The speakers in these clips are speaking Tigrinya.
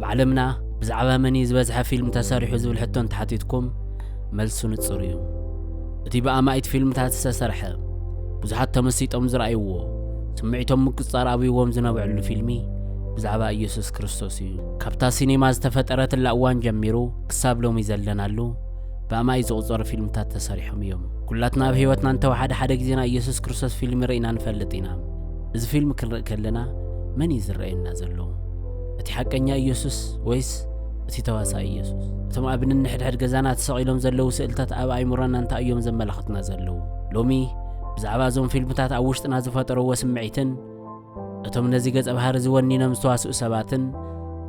ኣብ ዓለምና ብዛዕባ መን ዝበዝሐ ፊልም ተሰሪሑ ዝብል ሕቶ እንተሓቲትኩም መልሱ ንጹር እዩ። እቲ ብኣማኢት ፊልምታት ዝተሰርሐ ብዙሓት ተመሲጦም ዝረኣይዎ ስምዒቶም ምቁጽጻር ኣብዎም ዝነብዕሉ ፊልሚ ብዛዕባ ኢየሱስ ክርስቶስ እዩ። ካብታ ሲኔማ ዝተፈጠረትላ እዋን ጀሚሩ ክሳብ ሎሚ ዘለናሉ ብኣማኢት ዝቑጸሩ ፊልምታት ተሰሪሖም እዮም። ኩላትና ኣብ ህይወትና እንተወሓደ ሓደ ግዜና ኢየሱስ ክርስቶስ ፊልሚ ርኢና ንፈልጥ ኢና። እዚ ፊልሚ ክንርኢ ከለና መን እዩ ዝረአየና ዘሎ? እቲ ሓቀኛ ኢየሱስ ወይስ እቲ ተዋሳኢ ኢየሱስ? እቶም ኣብ ንንሕድሕድ ገዛና ተሰቒሎም ዘለዉ ስእልታት ኣብ ኣእምሮና እንታይ እዮም ዘመላኽቱና ዘለዉ? ሎሚ ብዛዕባ እዞም ፊልምታት ኣብ ውሽጥና ዝፈጠርዎ ስምዒትን እቶም ነዚ ገጸ ባህሪ ዝወኒኖም ዝተዋስኡ ሰባትን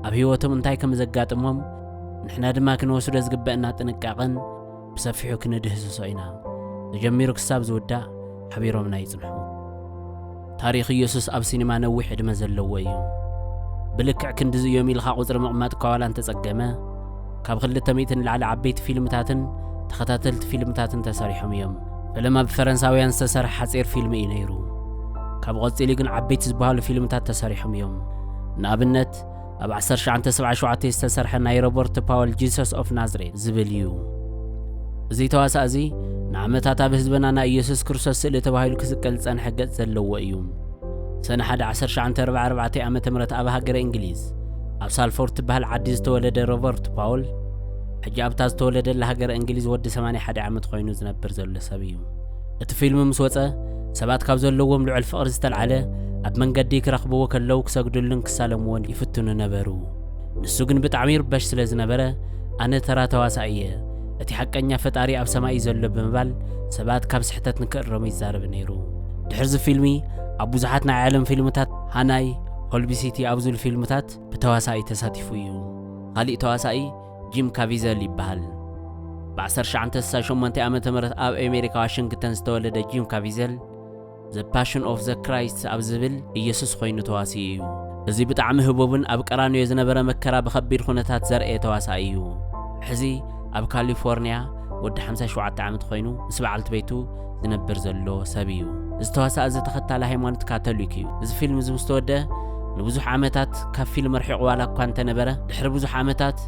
ኣብ ህይወቶም እንታይ ከም ዘጋጥሞም ንሕና ድማ ክንወስዶ ዝግበአና ጥንቃቐን ብሰፊሑ ክንድህስሶ ኢና። ተጀሚሩ ክሳብ ዝውዳእ ሓቢሮምና ይጽንሑ። ታሪኽ ኢየሱስ ኣብ ሲኒማ ነዊሕ ዕድመ ዘለዎ እዩ። ብልክዕ ክንድዚ እዮም ኢልኻ ቁፅሪ ምቕማጥ ካዋላ እንተጸገመ ካብ 200 ንላዕሊ ዓበይቲ ፊልምታትን ተኸታተልቲ ፊልምታትን ተሰሪሖም እዮም። ፈለማ ብፈረንሳውያን ዝተሰርሐ ሓጺር ፊልሚ እዩ ነይሩ። ካብ ቐፂሉ ግን ዓበይቲ ዝበሃሉ ፊልምታት ተሰሪሖም እዮም። ንኣብነት ኣብ 1977 ዝተሰርሐ ናይ ሮበርት ፓወል ጂሰስ ኦፍ ናዝሬት ዝብል እዩ። እዚ ተዋሳእ እዚ ንዓመታት ኣብ ህዝብና ናይ ኢየሱስ ክርስቶስ ስእሊ ተባሂሉ ክስቀል ዝጸንሐ ገጽ ዘለዎ እዩ። ሰነ 1944 ዓመተ ምህረት ኣብ ሃገረ እንግሊዝ ኣብ ሳልፎርድ ትበሃል ዓዲ ዝተወለደ ሮበርት ፓወል ሕጂ ኣብታ ዝተወለደላ ሃገረ እንግሊዝ ወዲ 81 ዓመት ኮይኑ ዝነብር ዘሎ ሰብ እዩ። እቲ ፊልሚ ምስ ወፀ ሰባት ካብ ዘለዎም ልዑል ፍቕሪ ዝተልዓለ ኣብ መንገዲ ክረኽብዎ ከለዉ ክሰግዱልን ክሳለምዎን ይፍትኑ ነበሩ። ንሱ ግን ብጣዕሚ ይርበሽ ስለ ዝነበረ ኣነ ተራ ተዋሳኢ እየ፣ እቲ ሓቀኛ ፈጣሪ ኣብ ሰማይ ዘሎ ብምባል ሰባት ካብ ስሕተት ንክእረሙ ይዛረብ ነይሩ። ድሕሪ ፊልሚ ኣብ ብዙሓት ናይ ዓለም ፊልምታት ሃናይ ሆልቢሲቲ ኣብ ዝብሉ ፊልምታት ብተዋሳኢ ተሳቲፉ እዩ። ካሊእ ተዋሳኢ ጂም ካቪዘል ይበሃል። ብ1968 ዓመተ ምህረት ኣብ ኣሜሪካ ዋሽንግተን ዝተወለደ ጂም ካቪዘል ዘ ፓሽን ኦፍ ዘ ክራይስት ኣብ ዝብል ኢየሱስ ኮይኑ ተዋሲኡ እዩ። እዚ ብጣዕሚ ህቡብን ኣብ ቀራንዮ ዝነበረ መከራ ብኸቢድ ኩነታት ዘርአየ ተዋሳኢ እዩ። ሕዚ ኣብ ካሊፎርንያ ወዲ 57 ዓመት ኮይኑ ምስ በዓልቲ ቤቱ ዝነብር ዘሎ ሰብ እዩ። እዚ ተዋሳኢ እዚ ተኸታሊ ሃይማኖት ካቶሊክ እዩ። እዚ ፊልም እዚ ምስ ተወድአ ንብዙሕ ዓመታት ካብ ፊልም ርሒቑ ዋላ እኳ እንተነበረ ድሕሪ ብዙሕ ዓመታት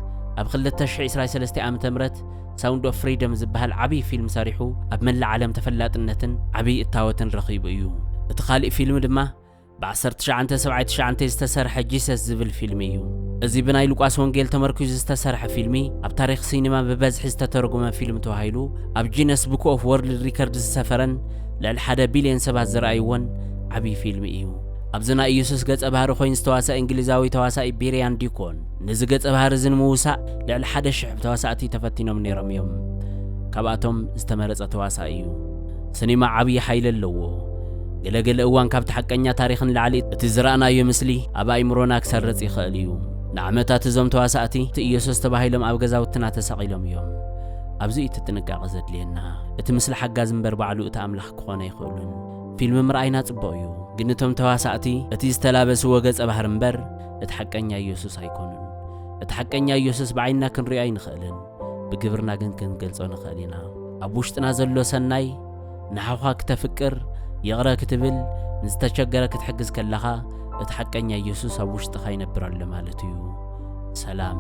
ኣብ 2023 ዓመተ ምህረት ሳውንድ ኦፍ ፍሪደም ዝበሃል ዓብይ ፊልም ሰሪሑ ኣብ መላእ ዓለም ተፈላጥነትን ዓብይ እታወትን ረኺቡ እዩ። እቲ ካሊእ ፊልሚ ድማ ብ1979 ዝተሰርሐ ጂሰስ ዝብል ፊልሚ እዩ። እዚ ብናይ ሉቃስ ወንጌል ተመርኪዙ ዝተሰርሐ ፊልሚ ኣብ ታሪኽ ሲኒማ ብበዝሒ ዝተተረጎመ ፊልም ተባሂሉ ኣብ ጂነስ ቡክ ኦፍ ወርልድ ሪከርድ ዝሰፈረን ልዕሊ 1 ቢልዮን ሰባት ዝረኣይዎን ዓብይ ፊልሚ እዩ። ኣብዚ ናይ ኢየሱስ ገጸ ባህሪ ኮይኑ ዝተዋሳእ እንግሊዛዊ ተዋሳኢ ቤሪያን ዲኮን ነዚ ገጸ ባህሪ እዚ ንምውሳእ ልዕሊ 1,000 ተዋሳእቲ ተፈቲኖም ነይሮም እዮም። ካብኣቶም ዝተመረጸ ተዋሳኢ እዩ። ሲኒማ ዓብይ ሓይሊ ኣለዎ። ገለገለ እዋን ካብቲ ሓቀኛ ታሪኽን ላዕሊ እቲ ዝረኣናዮ ምስሊ ኣብ ኣእምሮና ክሰርጽ ይኽእል እዩ። ንዓመታት እዞም ተዋሳእቲ እቲ ኢየሱስ ተባሂሎም ኣብ ገዛውትና ተሰቒሎም እዮም። ኣብዚ እቲ ጥንቃቐ ዘድልየና እቲ ምስሊ ሓጋዝ እምበር ባዕሉ እቲ ኣምላኽ ክኾነ ይኽእሉን። ፊልሚ ምርኣይና ጽቡቕ እዩ፣ ግን እቶም ተዋሳእቲ እቲ ዝተላበስዎ ገጸ ባህሪ እምበር እቲ ሓቀኛ ኢየሱስ ኣይኮኑን። እቲ ሓቀኛ ኢየሱስ ብዓይንና ክንሪኦ ኣይንኽእልን፣ ብግብርና ግን ክንገልጾ ንኽእል ኢና። ኣብ ውሽጥና ዘሎ ሰናይ ንሓውኻ ክተፍቅር ይቕረ ክትብል ንዝተቸገረ ክትሕግዝ ከለኻ እቲ ሓቀኛ ኢየሱስ ኣብ ውሽጥኻ ይነብር ኣሎ ማለት እዩ። ሰላም